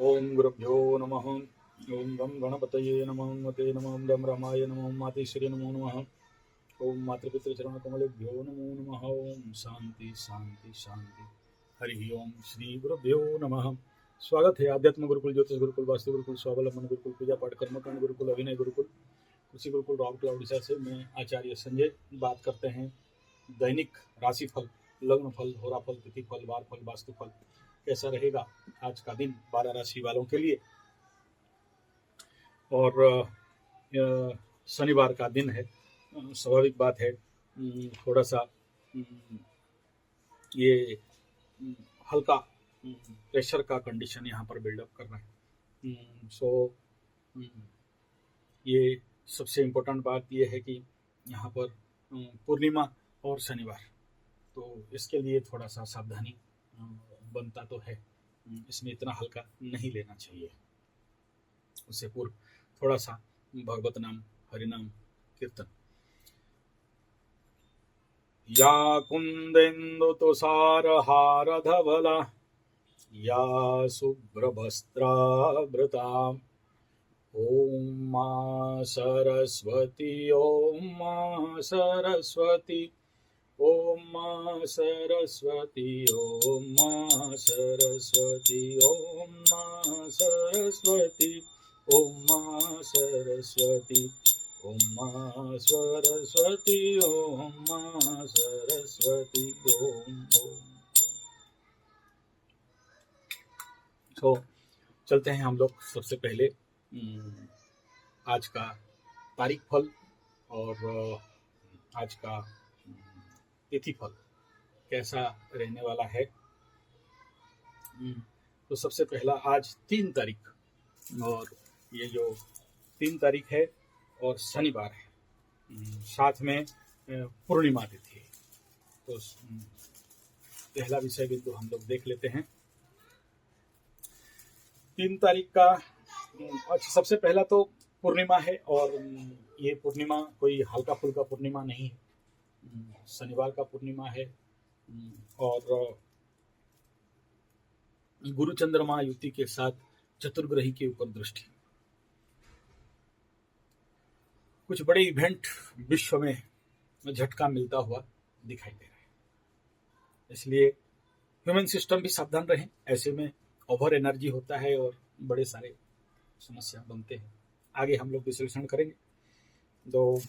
ओम गुरुभ्यो नमः। ओम गम गणपतये नमः। मते नमः। दम रामाय नमः। मातेश्वरी नमो नमः। ओम मातृपितृचरण कमलेभ्यो नमो नमः। ओम शांति शांति शांति। हरि ओम श्री गुरुभ्यो नमः। स्वागत है आध्यात्म गुरुकुल, ज्योतिष गुरुकुल, वास्तु गुरुकुल, स्वावलंबन गुरुकुल, पूजा पाठ कर्मकांड गुरुकुल, अभिनय गुरुकुल, कृषि गुरुकुल राउरकेला उड़ीसा से मैं आचार्य संजय बात करते हैं दैनिक राशिफल, लग्न फल, होरा फल, तिथि फल, वार फल, वास्तु फल कैसा रहेगा आज का दिन 12 राशि वालों के लिए। और शनिवार का दिन है। स्वाभाविक बात है थोड़ा सा ये हल्का प्रेशर का कंडीशन यहाँ पर बिल्डअप कर रहा है। सो ये सबसे इम्पोर्टेंट बात ये है कि यहाँ पर पूर्णिमा और शनिवार, तो इसके लिए थोड़ा सा सावधानी बनता तो है। इसमें इतना हल्का नहीं लेना चाहिए। उससे पूर्व थोड़ा सा भगवत नाम, हरिनाम, कीर्तन। या कुंदेन्दु तुषारहार धवला, या शुभ्रवस्त्रावृता, ओम मां सरस्वती, ओम मां सरस्वती, ओम मां सरस्वती, ओम मां सरस्वती, ओम मां सरस्वती, ओम मां सरस्वती, ओम मां सरस्वती, ओम मां सरस्वती, ओम ओम। तो चलते हैं हम लोग सबसे पहले आज का तारीख फल और आज का तिथि फल कैसा रहने वाला है। तो सबसे पहला आज 3 तारीख, और ये जो 3 तारीख है और शनिवार है, साथ में पूर्णिमा तिथि है। तो पहला विषय बिंदु हम लोग देख लेते हैं 3 तारीख का। अच्छा, सबसे पहला तो पूर्णिमा है, और ये पूर्णिमा कोई हल्का फुल्का पूर्णिमा नहीं है। शनिवार का पूर्णिमा है और गुरु चंद्रमा युति के साथ चतुर्ग्रही के ऊपर दृष्टि। कुछ बड़े इवेंट विश्व में झटका मिलता हुआ दिखाई दे रहा है, इसलिए ह्यूमन सिस्टम भी सावधान रहें। ऐसे में ओवर एनर्जी होता है और बड़े सारे समस्या बनते हैं। आगे हम लोग विश्लेषण करेंगे। तो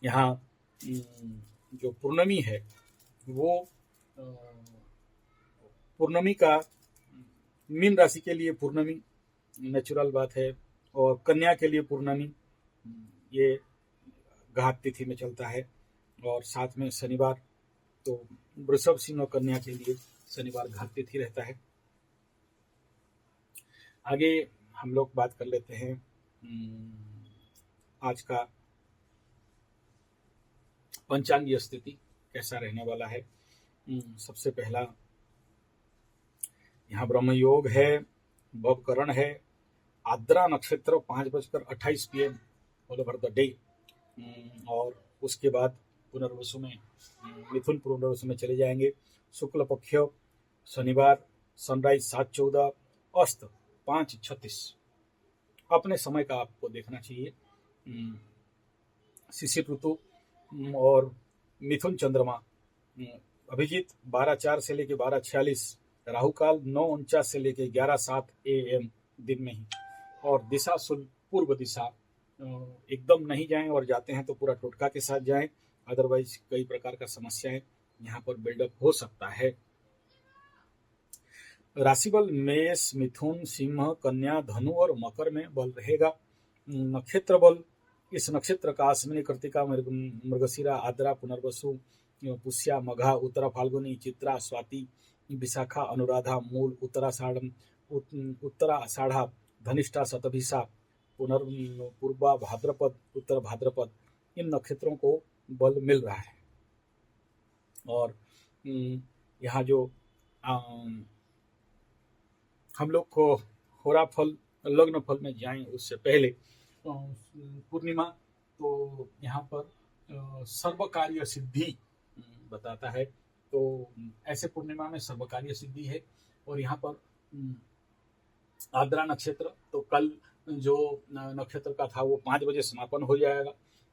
यहाँ जो पूर्णमी है वो पूर्णमी का मीन राशि के लिए पूर्णमी नेचुरल बात है, और कन्या के लिए पूर्णमी ये घात तिथि में चलता है, और साथ में शनिवार तो वृषभ, सिंह और कन्या के लिए शनिवार घात तिथि रहता है। आगे हम लोग बात कर लेते हैं आज का पंचांगीय स्थिति कैसा रहने वाला है। सबसे पहला यहाँ ब्रह्म योग है, भवकरण है, आद्रा नक्षत्र 5:28 PM all over the day, और उसके बाद पुनर्वसु में मिथुन पुनर्वसु में चले जाएंगे। शुक्ल पक्ष शनिवार सनराइज 7:14, अस्त 5:36। अपने समय का आपको देखना चाहिए। शिशिर ऋतु और मिथुन चंद्रमा अभिजीत 12:04 से लेके 12:46, राहु काल 9:49 से लेके 11:07 AM दिन में ही, और दिशा शुभ पूर्व दिशा। एकदम नहीं जाएं, और जाते हैं तो पूरा टोटका के साथ जाएं, अदरवाइज कई प्रकार का समस्याएं यहाँ पर बिल्डअप हो सकता है। राशि बल मेष, मिथुन, सिंह, कन्या, धनु और मकर में बल रहेगा। नक्षत्र बल इस नक्षत्र का अश्विनी, कृतिका, मृगशिरा, आद्रा, पुनर्वसु, पुष्या, मघा, उत्तरा फाल्गुनी, चित्रा, स्वाति, विशाखा, अनुराधा, मूल, उत्तरा आषाढ़ा, धनिष्ठा, शतभिषा, पूर्वा भाद्रपद, उत्तर भाद्रपद, इन नक्षत्रों को बल मिल रहा है। और यहाँ जो हम लोग को होरा फल, लग्न फल में जाएं उससे पहले पूर्णिमा तो यहाँ पर सर्व कार्य सिद्धि बताता है। तो ऐसे पूर्णिमा में सर्व कार्य सिद्धि है, और यहाँ पर आर्द्रा नक्षत्र, तो कल जो नक्षत्र का था वो 5 बजे समापन हो जाएगा।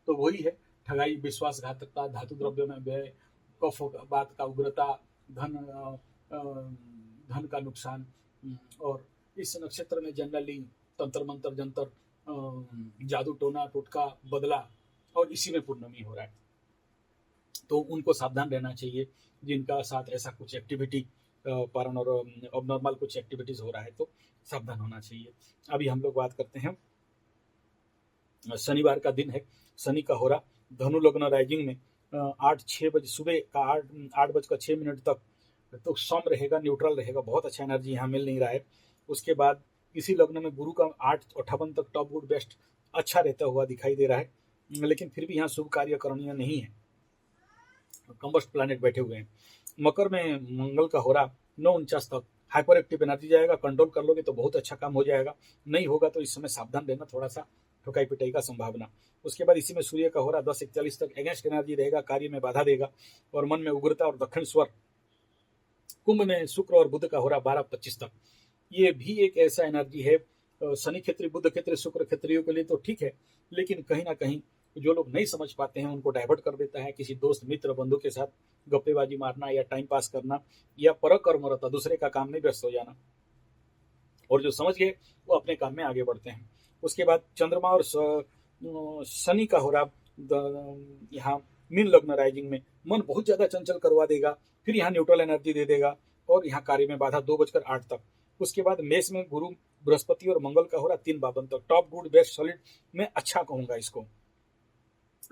तो वही है, ठगाई, विश्वासघातकता, धातु द्रव्य में व्यय, कफ बात का उग्रता, धन धन का नुकसान। और इस नक्षत्र में जनरली तंत्र मंत्र जंतर, जादू टोना टोटका बदला, और इसी में पूर्णमी हो रहा है, तो उनको सावधान रहना चाहिए। जिनका साथ ऐसा कुछ एक्टिविटी नॉर्मल कुछ एक्टिविटीज हो रहा है तो सावधान होना चाहिए। अभी हम लोग बात करते हैं, शनिवार का दिन है, शनि का होरा धनु लग्न राइजिंग में 8-6 बजे सुबह का 8:06 तक तो सम रहेगा, न्यूट्रल रहेगा, बहुत अच्छा एनर्जी यहाँ मिल नहीं रहा है। उसके बाद इसी लग्न में गुरु का 8:58 तक टॉप गुड बेस्ट अच्छा रहता हुआ दिखाई दे रहा है, लेकिन फिर भी यहाँ शुभ कार्य करणीय नहीं है, कंबस्ट प्लैनेट बैठे हुए हैं। मकर में मंगल का हो रहा 9:49 तक हाइपर एक्टिव एनर्जी जाएगा, कंट्रोल कर लोगे तो बहुत अच्छा काम हो जाएगा, नहीं होगा तो इस समय सावधान रहना, थोड़ा सा ठुकाई पिटाई का संभावना। उसके बाद इसी में सूर्य का हो रहा 10:41 तक अगेंस्ट एनर्जी रहेगा, कार्य में बाधा देगा और मन में उग्रता और दक्षिण स्वर। कुंभ में शुक्र और बुध का हो रहा 12:25 तक, ये भी एक ऐसा एनर्जी है, शनि क्षेत्रीय बुध क्षेत्रीय शुक्र क्षेत्रियों के लिए तो ठीक है, लेकिन कहीं ना कहीं जो लोग नहीं समझ पाते हैं उनको डाइवर्ट कर देता है। किसी दोस्त मित्र बंधु के साथ गप्पेबाजी मारना या टाइम पास करना या परकर्मरता दूसरे का काम में व्यस्त हो जाना, और जो समझ गए वो अपने काम में आगे बढ़ते हैं। उसके बाद चंद्रमा और शनि का हो रहा यहाँ मीन लग्न राइजिंग में मन बहुत ज्यादा चंचल करवा देगा, फिर यहाँ न्यूट्रल एनर्जी दे देगा और यहाँ कार्य में बाधा 2:08 तक। उसके बाद मेष में गुरु बृहस्पति और मंगल का हो रहा 3:52 तक, टॉप गुड बेस्ट सॉलिड में अच्छा कहूंगा इसको,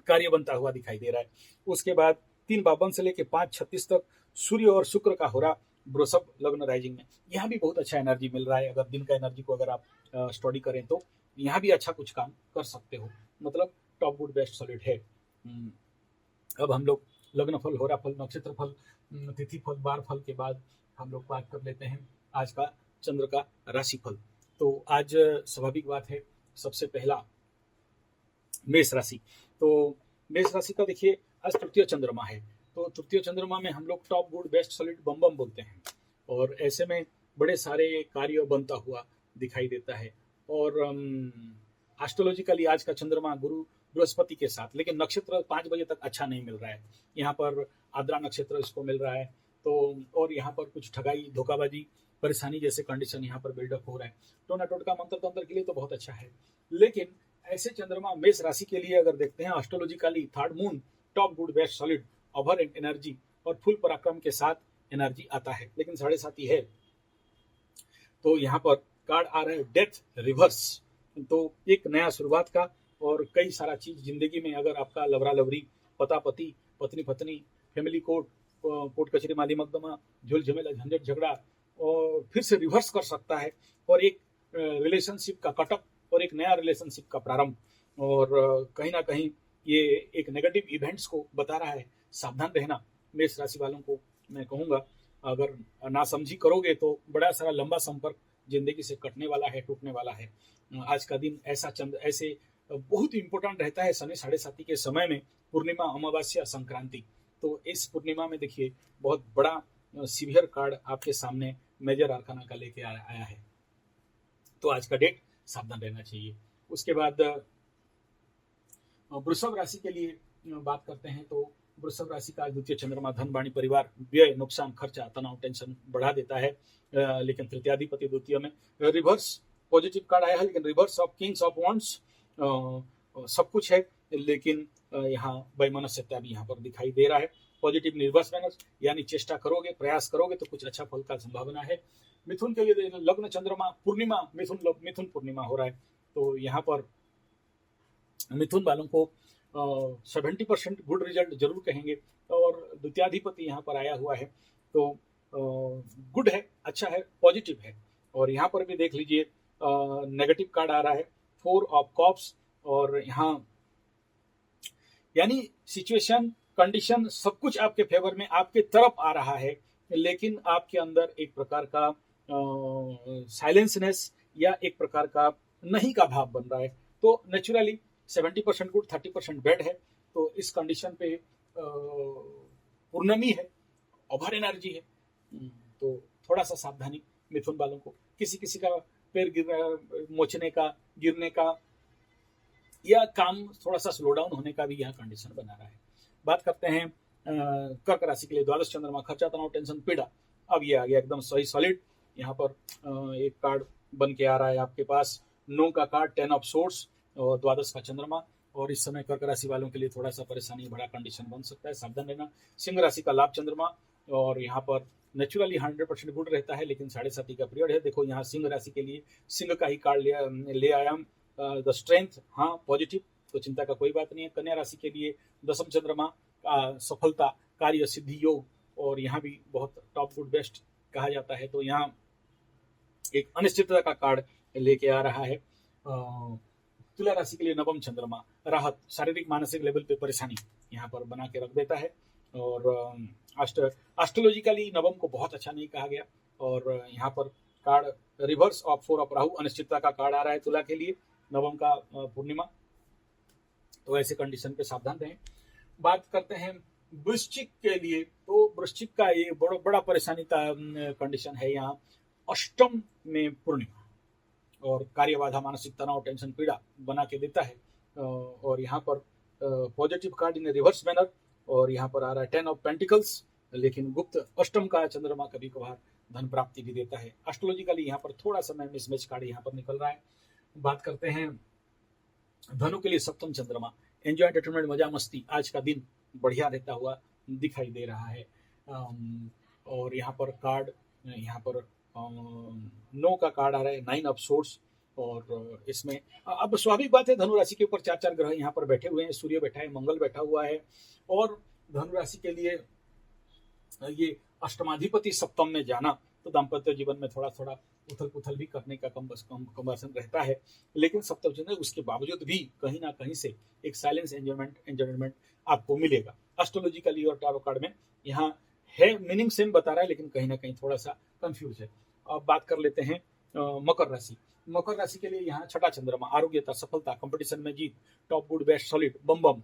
कार्य बनता हुआ दिखाई दे रहा है। उसके बाद 3:52 से लेकर 5:36 तक सूर्य और शुक्र का हो रहा वृषभ लग्न राइजिंग में, यहाँ भी बहुत अच्छा एनर्जी मिल रहा है। अगर दिन का एनर्जी को अगर आप स्टडी करें तो यहाँ भी अच्छा कुछ काम कर सकते हो, मतलब टॉप गुड बेस्ट सॉलिड है। अब हम लोग लग्न फल, होरा फल, नक्षत्र फल, तिथि फल, बार फल के बाद हम लोग बात कर लेते हैं आज का चंद्र का राशि फल। तो आज स्वाभाविक बात है, सबसे पहला मेष राशि। तो मेष राशि का देखिए आज तृतीय चंद्रमा है, तो तृतीय चंद्रमा में हम लोग टॉप गुड बेस्ट सॉलिड बम बम बोलते हैं, और ऐसे में बड़े सारे कार्य बनता हुआ दिखाई देता है। और एस्ट्रोलॉजिकली आज का चंद्रमा गुरु बृहस्पति के साथ, लेकिन नक्षत्र 5 बजे तक अच्छा नहीं मिल रहा है। यहाँ पर आद्रा नक्षत्र इसको मिल रहा है, तो और यहाँ पर कुछ ठगाई धोखाबाजी परेशानी जैसे कंडीशन यहाँ पर बिल्डअप हो रहा है। टोना टोटका मंत्र तंत्र के लिए तो बहुत अच्छा है, लेकिन ऐसे चंद्रमा मेष राशि के लिए अगर देखते हैं astrologically, third moon top good best solid over energy और फुल पराक्रम के साथ एनर्जी आता है, लेकिन 7.5 है। तो यहाँ पर कार्ड आ रहा है डेथ रिवर्स, तो एक नया शुरुआत का, और कई सारा चीज जिंदगी में अगर आपका लवरा लवरी, पता पति, पत्नी पत्नी, फैमिली कोर्ट, कोर्ट कचहरी माली मकदमा, झुल झमेला झंझट झगड़ा और फिर से रिवर्स कर सकता है, और एक रिलेशनशिप का कटअप और एक नया रिलेशनशिप का प्रारंभ, और कहीं ना कहीं ये एक नेगेटिव इवेंट्स को बता रहा है। सावधान रहना मेष राशि वालों को मैं कहूँगा, अगर नासमझी करोगे तो बड़ा सारा लंबा संपर्क जिंदगी से कटने वाला है, टूटने वाला है। आज का दिन ऐसा ऐसे बहुत इंपॉर्टेंट रहता है शनि 7:30 के समय में, पूर्णिमा, अमावस्या, संक्रांति। तो इस पूर्णिमा में देखिए बहुत बड़ा सीवियर कार्ड आपके सामने मेजर आर्काना का लेके आया है, तो आज का डेट सावधान रहना चाहिए। उसके बाद वृषभ राशि के लिए बात करते हैं, तो वृषभ राशि का द्वितीय चंद्रमा धन वाणी परिवार व्यय नुकसान खर्चा तनाव टेंशन बढ़ा देता है, लेकिन तृतीयाधिपति द्वितीय में रिवर्स पॉजिटिव कार्ड आया है, लेकिन reverse of Kings of wands सब कुछ है, लेकिन यहाँ वैमनस्यता भी यहाँ पर दिखाई दे रहा है। पॉजिटिव रिवर्स मैनस, यानी चेष्टा करोगे, प्रयास करोगे तो कुछ अच्छा फल का संभावना है। मिथुन के लिए लग्न चंद्रमा पूर्णिमा, मिथुन पूर्णिमा हो रहा है, तो यहाँ पर मिथुन वालों को 70% गुड रिजल्ट जरूर कहेंगे, और द्वितीयाधिपति यहाँ पर आया हुआ है, तो गुड है, अच्छा है, पॉजिटिव है। और यहाँ पर भी देख लीजिए नेगेटिव कार्ड आ रहा है 4 ऑफ कप्स, और यहाँ यानी सिचुएशन कंडीशन सब कुछ आपके फेवर में आपके तरफ आ रहा है, लेकिन आपके अंदर एक प्रकार का साइलेंसनेस या एक प्रकार का नहीं का भाव बन रहा है। तो नेचुरली 70% गुड 30% बैड है, तो इस कंडीशन पे पूर्णमी है, ओवर एनर्जी है, तो थोड़ा सा सावधानी मिथुन वालों को। किसी किसी का पैर मोचने का, गिरने का, या काम थोड़ा सा स्लो डाउन होने का भी यहाँ कंडीशन बना रहा है। बात करते हैं कर्क राशि के लिए द्वादश चंद्रमा, खर्चा, तनाव, टेंशन, पीड़ा। अब ये आ गया एकदम सही सॉलिड। यहाँ पर एक कार्ड बन के आ रहा है आपके पास, 9 का कार्ड, 10 ऑफ सोर्स और द्वादश का चंद्रमा। और इस समय कर्क राशि वालों के लिए थोड़ा सा परेशानी भरा कंडीशन बन सकता है, सावधान रहना। सिंह राशि का लाभ चंद्रमा, और यहाँ पर नेचुरली 100% गुड रहता है, लेकिन 7.5 का पीरियड है। देखो यहाँ सिंह राशि के लिए सिंह का ही कार्ड ले आया, द स्ट्रेंथ, हाँ पॉजिटिव, तो चिंता का कोई बात नहीं है। कन्या राशि के लिए दशम चंद्रमा, सफलता, कार्य सिद्धि योग, और यहाँ भी बहुत टॉप गुड बेस्ट कहा जाता है। तो यहाँ एक अनिश्चितता का कार्ड लेके आ रहा है। तुला राशि के लिए नवम चंद्रमा, राहत, शारीरिक मानसिक लेवल पे परेशानी यहाँ पर बना के रख देता है। और एस्ट्रोलॉजिकली नवम को बहुत अच्छा नहीं कहा गया। और यहाँ पर card reverse of 4 of Rahu, अनिश्चितता का कार्ड आ रहा है तुला के लिए, नवम का पूर्णिमा। तो ऐसे कंडीशन पे सावधान रहें। बात करते हैं वृश्चिक के लिए, तो वृश्चिक का ये बड़ा परेशानी का कंडीशन है यहाँ, अष्टम में पूर्णिमा, और कार्य बाधा, मानसिक तनाव, टेंशन, पीड़ा बना के देता है। और यहाँ पर पॉजिटिव कार्ड इन रिवर्स मैनर, और यहाँ पर आ रहा है 10 ऑफ पेंटिकल्स, लेकिन गुप्त अष्टम का चंद्रमा कभी कभार धन प्राप्ति भी देता है। एस्ट्रोलॉजिकली यहाँ पर थोड़ा सा मिसमैच कार्ड यहाँ पर निकल रहा है। बात करते हैं धनु के लिए सप्तम चंद्रमा, एंजॉय, एंटरटेनमेंट, मजा मस्ती, आज का दिन बढ़िया रहता हुआ दिखाई दे रहा है। और यहाँ पर कार्ड, यहाँ पर 9 का कार्ड आ रहा है, 9 ऑफ सोर्स। और इसमें अब स्वाभाविक बात है, धनु राशि के ऊपर 4 ग्रह यहाँ पर बैठे हुए हैं, सूर्य बैठा है, मंगल बैठा हुआ है, और धनु राशि के लिए ये अष्टमाधिपति सप्तम में जाना, तो दाम्पत्य जीवन में थोड़ा थोड़ा उथल पुथल भी करने का कंबर्सन रहता है। लेकिन सप्तम चंद्र उसके बावजूद भी कहीं ना कहीं से एक साइलेंस एंजॉयमेंट आपको मिलेगा। एस्ट्रोलॉजिकली और टारो कार्ड में यहाँ है, मीनिंग सेम बता रहा है, लेकिन कहीं ना कहीं थोड़ा सा कंफ्यूज है। अब बात कर लेते हैं मकर राशि। मकर राशि के लिए यहाँ छठा चंद्रमा, आरोग्यता, सफलता, कंपटीशन में जीत, टॉप गुड बेस्ट सॉलिड बम बम,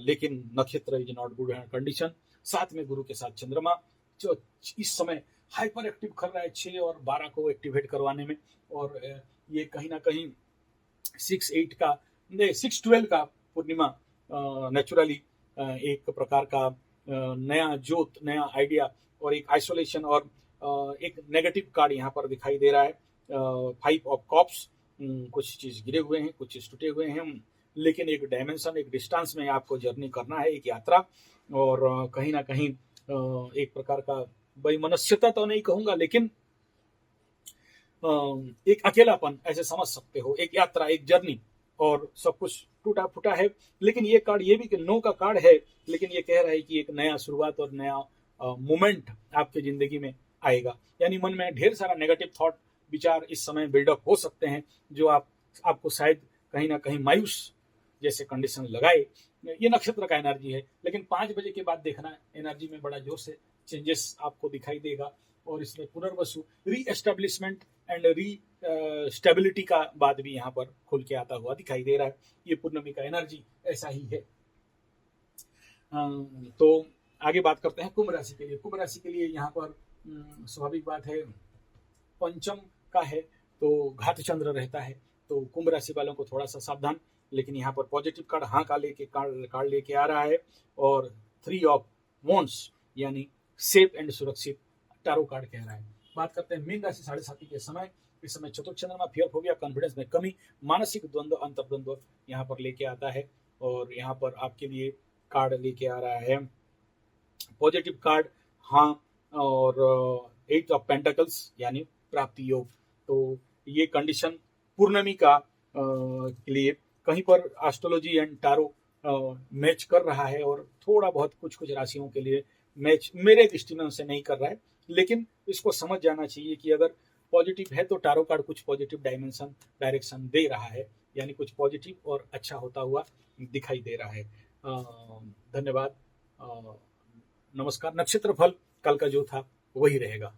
लेकिन नक्षत्र इज नॉट गुड कंडीशन। साथ में गुरु के साथ चंद्रमा, जो इस समय हाइपर एक्टिव कर रहा है 6 और 12 को एक्टिवेट करवाने में। और ये कहीं ना कहीं 6/12 का पूर्णिमा नेचुरली एक प्रकार का नया जोत, नया आइडिया, और एक आइसोलेशन, और एक नेगेटिव कार्ड यहाँ पर दिखाई दे रहा है, 5 ऑफ कॉप्स। कुछ चीज गिरे हुए हैं, कुछ चीज टूटे हुए हैं, लेकिन एक डायमेंशन, एक डिस्टेंस में आपको जर्नी करना है, एक यात्रा। और कहीं ना कहीं एक प्रकार का वैमनस्यता तो नहीं कहूंगा, लेकिन एक अकेलापन ऐसे समझ सकते हो, एक यात्रा, एक जर्नी, और सब कुछ टूटा फूटा है। लेकिन ये कार्ड ये भी 9 का कार्ड है, लेकिन ये कह रहा है कि एक नया शुरुआत और नया मोमेंट आपके जिंदगी में आएगा। यानी मन में ढेर सारा नेगेटिव थॉट, विचार इस समय बिल्डअप हो सकते हैं, जो आपको शायद कहीं ना कहीं मायूस जैसे कंडीशन लगाए। ये नक्षत्र का एनर्जी है, लेकिन 5 बजे के बाद देखना, एनर्जी में बड़ा जोर से चेंजेस आपको दिखाई देगा। और इसमें पुनर्वसु, री एस्टेब्लिशमेंट एंड री स्टेबिलिटी का बात भी यहाँ पर खुल के आता हुआ दिखाई दे रहा है। ये पूर्णिमा का एनर्जी ऐसा ही है। तो आगे बात करते हैं कुंभ राशि के लिए। कुंभ राशि के लिए यहाँ पर स्वाभाविक बात है, पंचम का है, तो घात चंद्र रहता है, तो कुंभ राशि वालों को थोड़ा सा सावधान। लेकिन यहाँ पर पॉजिटिव कार्ड हाँ का कार्ड लेके आ रहा है, और 3 ऑफ वॉन्ड्स, यानी सेफ एंड सुरक्षित टारो कार्ड कह रहा है। बात करते हैं मीन राशि 7:30 के समय। इस समय चतुर्थ चंद्रमा, फियर फोबिया, कॉन्फिडेंस में कमी, मानसिक द्वंद्व, अंतर्द्वंद्व यहाँ पर लेके आता है। और यहाँ पर आपके लिए कार्ड लेके आ रहा है पॉजिटिव कार्ड हाँ, और 8 ऑफ पेंटाकल्स, यानी प्राप्ति योग। तो ये कंडीशन पूर्णमी का के लिए कहीं पर एस्ट्रोलॉजी एंड टारो मैच कर रहा है, और थोड़ा बहुत कुछ राशियों के लिए मैच मेरे दृष्टिकोण से नहीं कर रहा है। लेकिन इसको समझ जाना चाहिए कि अगर पॉजिटिव है तो टारो कार्ड कुछ पॉजिटिव डायरेक्शन दे रहा है, यानी कुछ पॉजिटिव और अच्छा होता हुआ दिखाई दे रहा है। धन्यवाद, नमस्कार। नक्षत्र फल कल का जो था वही रहेगा।